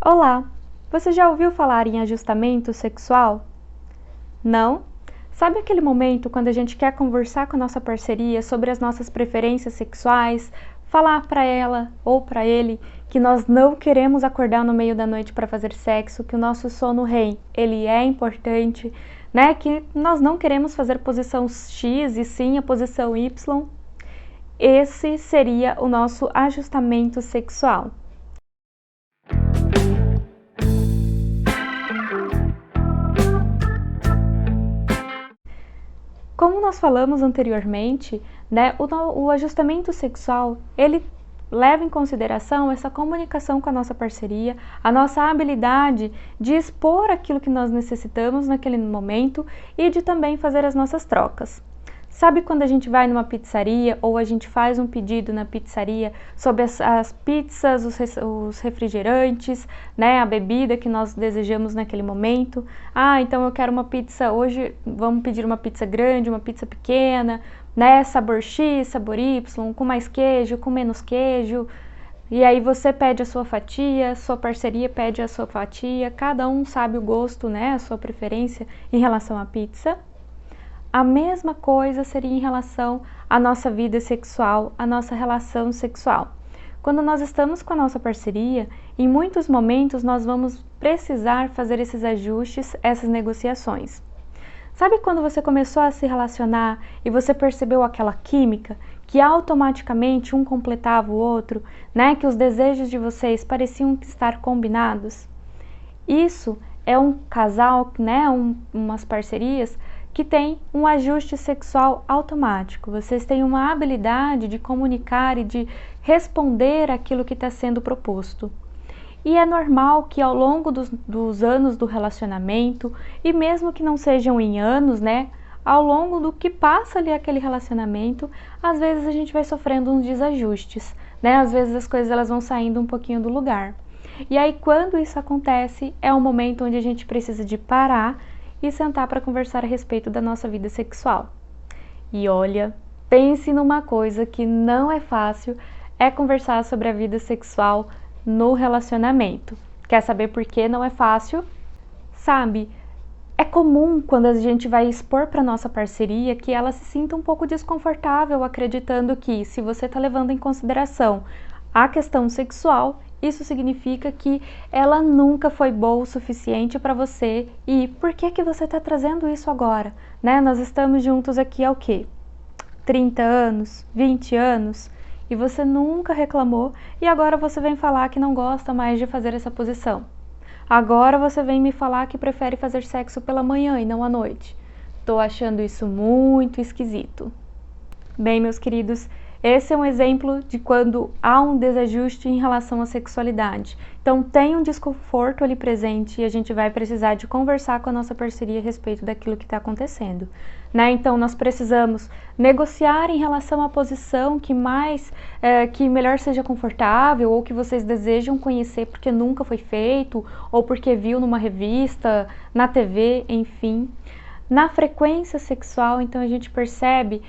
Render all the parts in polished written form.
Olá! Você já ouviu falar em ajustamento sexual? Não? Sabe aquele momento quando a gente quer conversar com a nossa parceria sobre as nossas preferências sexuais, falar para ela ou para ele que nós não queremos acordar no meio da noite para fazer sexo, que o nosso sono REM, ele é importante, né? Que nós não queremos fazer posição X e sim a posição Y? Esse seria o nosso ajustamento sexual. Como nós falamos anteriormente, né, o ajustamento sexual, ele leva em consideração essa comunicação com a nossa parceria, a nossa habilidade de expor aquilo que nós necessitamos naquele momento e de também fazer as nossas trocas. Sabe quando a gente vai numa pizzaria ou a gente faz um pedido na pizzaria sobre as pizzas, os refrigerantes, né, a bebida que nós desejamos naquele momento? Ah, então eu quero uma pizza hoje, vamos pedir uma pizza grande, uma pizza pequena, né, sabor X, sabor Y, com mais queijo, com menos queijo. E aí você pede a sua fatia, sua parceria pede a sua fatia, cada um sabe o gosto, né, a sua preferência em relação à pizza. A mesma coisa seria em relação à nossa vida sexual, à nossa relação sexual. Quando nós estamos com a nossa parceria, em muitos momentos nós vamos precisar fazer esses ajustes, essas negociações. Sabe quando você começou a se relacionar e você percebeu aquela química que automaticamente um completava o outro, né? Que os desejos de vocês pareciam estar combinados? Isso é um casal, né? Umas parcerias que tem um ajuste sexual automático. Vocês têm uma habilidade de comunicar e de responder aquilo que está sendo proposto. E é normal que ao longo dos anos do relacionamento, e mesmo que não sejam em anos, né? Ao longo do que passa ali aquele relacionamento, às vezes a gente vai sofrendo uns desajustes, né? Às vezes as coisas elas vão saindo um pouquinho do lugar. E aí quando isso acontece, é um momento onde a gente precisa de parar e sentar para conversar a respeito da nossa vida sexual. E olha, pense numa coisa que não é fácil, é conversar sobre a vida sexual no relacionamento. Quer saber por que não é fácil? Sabe, é comum quando a gente vai expor para nossa parceria que ela se sinta um pouco desconfortável, acreditando que se você está levando em consideração a questão sexual, isso significa que ela nunca foi boa o suficiente para você e por que que você está trazendo isso agora, né? Nós estamos juntos aqui há o quê? 30 anos, 20 anos e você nunca reclamou e agora você vem falar que não gosta mais de fazer essa posição. Agora você vem me falar que prefere fazer sexo pela manhã e não à noite. Tô achando isso muito esquisito. Bem, meus queridos, esse é um exemplo de quando há um desajuste em relação à sexualidade. Então, tem um desconforto ali presente e a gente vai precisar de conversar com a nossa parceria a respeito daquilo que está acontecendo, né? Então, nós precisamos negociar em relação à posição que melhor seja confortável ou que vocês desejam conhecer porque nunca foi feito ou porque viu numa revista, na TV, enfim. Na frequência sexual, então a gente percebe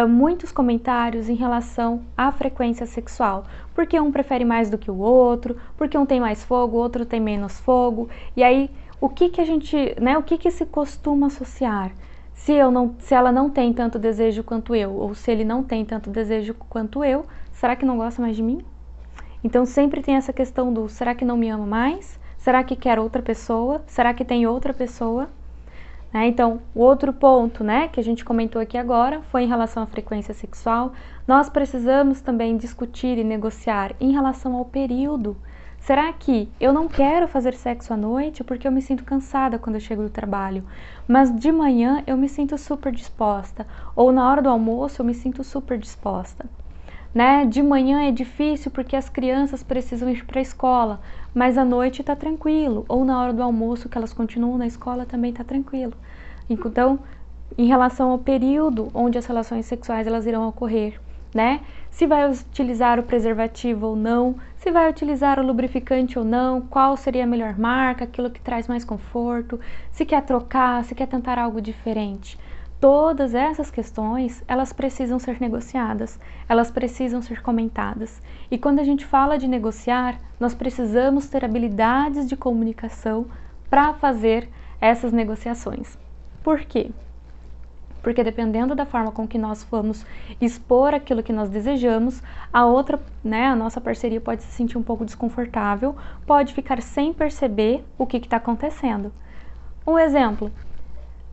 muitos comentários em relação à frequência sexual, porque um prefere mais do que o outro, porque um tem mais fogo, o outro tem menos fogo, e aí o que a gente, né, o que se costuma associar? Se ela não tem tanto desejo quanto eu, ou se ele não tem tanto desejo quanto eu, será que não gosta mais de mim? Então sempre tem essa questão do será que não me ama mais? Será que quer outra pessoa? Será que tem outra pessoa? Então, o outro ponto, né, que a gente comentou aqui agora foi em relação à frequência sexual. Nós precisamos também discutir e negociar em relação ao período. Será que eu não quero fazer sexo à noite porque eu me sinto cansada quando eu chego do trabalho, mas de manhã eu me sinto super disposta, ou na hora do almoço eu me sinto super disposta? Né? De manhã é difícil porque as crianças precisam ir para a escola, mas à noite está tranquilo, ou na hora do almoço que elas continuam na escola também está tranquilo. Então, em relação ao período onde as relações sexuais elas irão ocorrer, né? Se vai utilizar o preservativo ou não, se vai utilizar o lubrificante ou não, qual seria a melhor marca, aquilo que traz mais conforto, se quer trocar, se quer tentar algo diferente. Todas essas questões, elas precisam ser negociadas, elas precisam ser comentadas. E quando a gente fala de negociar, nós precisamos ter habilidades de comunicação para fazer essas negociações. Por quê? Porque dependendo da forma com que nós vamos expor aquilo que nós desejamos, a outra, a nossa parceria pode se sentir um pouco desconfortável, pode ficar sem perceber o que está acontecendo. Um exemplo,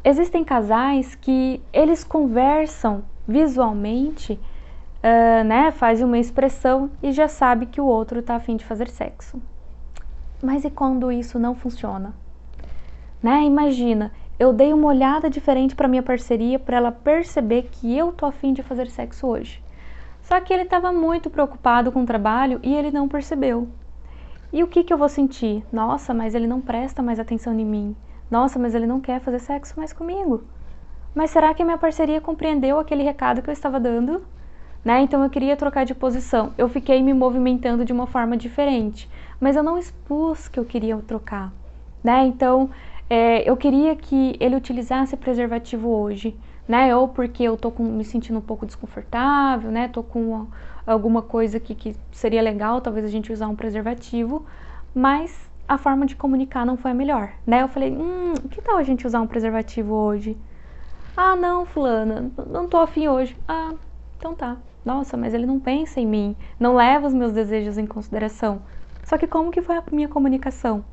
existem casais que eles conversam visualmente, fazem uma expressão e já sabe que o outro está a fim de fazer sexo. Mas e quando isso não funciona? Imagina, eu dei uma olhada diferente para minha parceria para ela perceber que eu tô a fim de fazer sexo hoje. Só que ele estava muito preocupado com o trabalho e ele não percebeu. E o que eu vou sentir? Nossa, mas ele não presta mais atenção em mim. Nossa, mas ele não quer fazer sexo mais comigo. Mas será que a minha parceria compreendeu aquele recado que eu estava dando? Então eu queria trocar de posição. Eu fiquei me movimentando de uma forma diferente, mas eu não expus que eu queria trocar. Então eu queria que ele utilizasse preservativo hoje, ou porque eu tô me sentindo um pouco desconfortável, tô com alguma coisa que seria legal, talvez a gente usar um preservativo, mas a forma de comunicar não foi a melhor, Eu falei, que tal a gente usar um preservativo hoje? Ah, não, fulana, não tô afim hoje. Ah, então tá. Nossa, mas ele não pensa em mim, não leva os meus desejos em consideração. Só que como que foi a minha comunicação?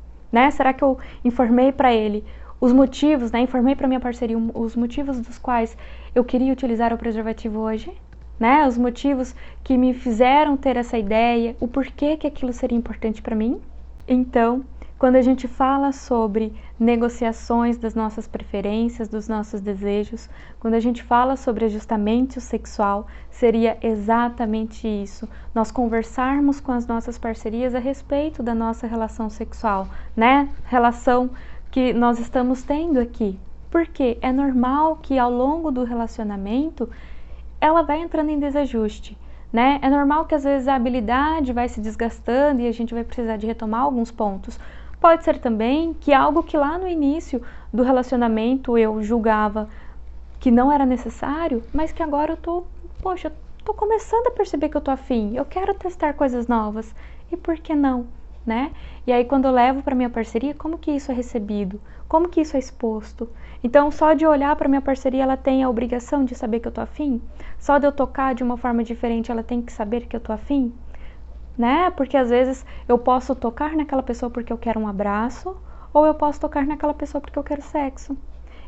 Será que eu informei para ele os motivos, informei para minha parceria os motivos dos quais eu queria utilizar o preservativo hoje? Os motivos que me fizeram ter essa ideia, o porquê que aquilo seria importante para mim? Então, quando a gente fala sobre negociações das nossas preferências, dos nossos desejos, quando a gente fala sobre ajustamento sexual, seria exatamente isso. Nós conversarmos com as nossas parcerias a respeito da nossa relação sexual, Relação que nós estamos tendo aqui. Porque é normal que ao longo do relacionamento ela vai entrando em desajuste. É normal que às vezes a habilidade vai se desgastando e a gente vai precisar de retomar alguns pontos. Pode ser também que algo que lá no início do relacionamento eu julgava que não era necessário, mas que agora eu tô começando a perceber que eu tô afim, eu quero testar coisas novas, e por que não, E aí quando eu levo para minha parceria, como que isso é recebido? Como que isso é exposto? Então só de olhar para minha parceria ela tem a obrigação de saber que eu tô afim? Só de eu tocar de uma forma diferente ela tem que saber que eu tô afim? Porque às vezes eu posso tocar naquela pessoa porque eu quero um abraço, ou eu posso tocar naquela pessoa porque eu quero sexo.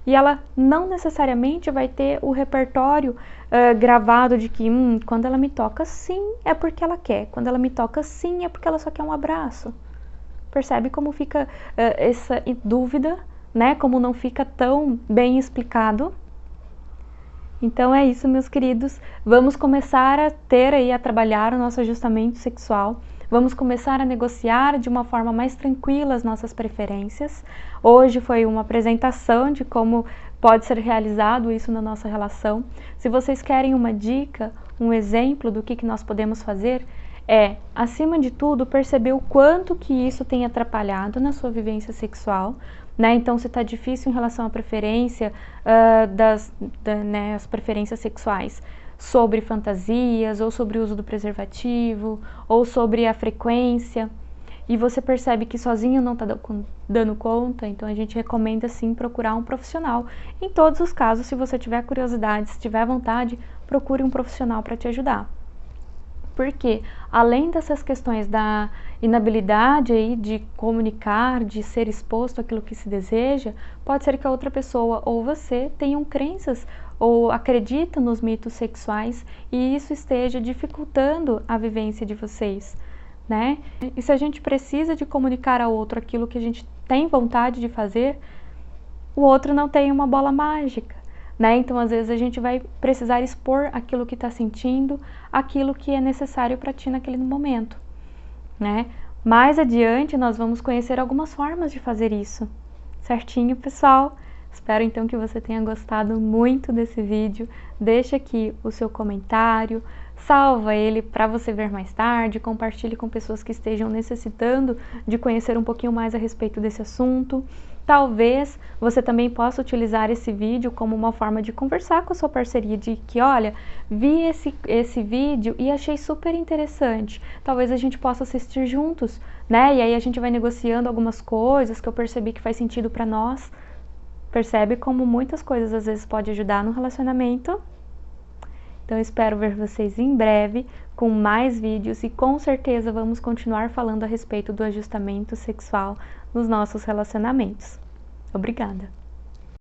E ela não necessariamente vai ter o repertório gravado de que quando ela me toca sim é porque ela quer, quando ela me toca sim é porque ela só quer um abraço. Percebe como fica essa dúvida, como não fica tão bem explicado? Então é isso, meus queridos, vamos começar a trabalhar o nosso ajustamento sexual, vamos começar a negociar de uma forma mais tranquila as nossas preferências. Hoje foi uma apresentação de como pode ser realizado isso na nossa relação. Se vocês querem uma dica, um exemplo do que nós podemos fazer, acima de tudo, perceber o quanto que isso tem atrapalhado na sua vivência sexual, Então, se está difícil em relação à preferência, as preferências sexuais sobre fantasias, ou sobre o uso do preservativo, ou sobre a frequência, e você percebe que sozinho não está dando conta, então a gente recomenda sim procurar um profissional. Em todos os casos, se você tiver curiosidade, se tiver vontade, procure um profissional para te ajudar. Porque, além dessas questões da inabilidade aí de comunicar, de ser exposto àquilo que se deseja, pode ser que a outra pessoa ou você tenham crenças ou acredita nos mitos sexuais e isso esteja dificultando a vivência de vocês, E se a gente precisa de comunicar ao outro aquilo que a gente tem vontade de fazer, o outro não tem uma bola mágica. Então, às vezes, a gente vai precisar expor aquilo que está sentindo, aquilo que é necessário para ti naquele momento, Mais adiante, nós vamos conhecer algumas formas de fazer isso. Certinho, pessoal? Espero então que você tenha gostado muito desse vídeo. Deixa aqui o seu comentário, salva ele para você ver mais tarde, compartilhe com pessoas que estejam necessitando de conhecer um pouquinho mais a respeito desse assunto. Talvez você também possa utilizar esse vídeo como uma forma de conversar com a sua parceria, de que, olha, vi esse vídeo e achei super interessante. Talvez a gente possa assistir juntos, né? E aí a gente vai negociando algumas coisas que eu percebi que faz sentido para nós. Percebe como muitas coisas às vezes pode ajudar no relacionamento? Então eu espero ver vocês em breve com mais vídeos e com certeza vamos continuar falando a respeito do ajustamento sexual nos nossos relacionamentos. Obrigada!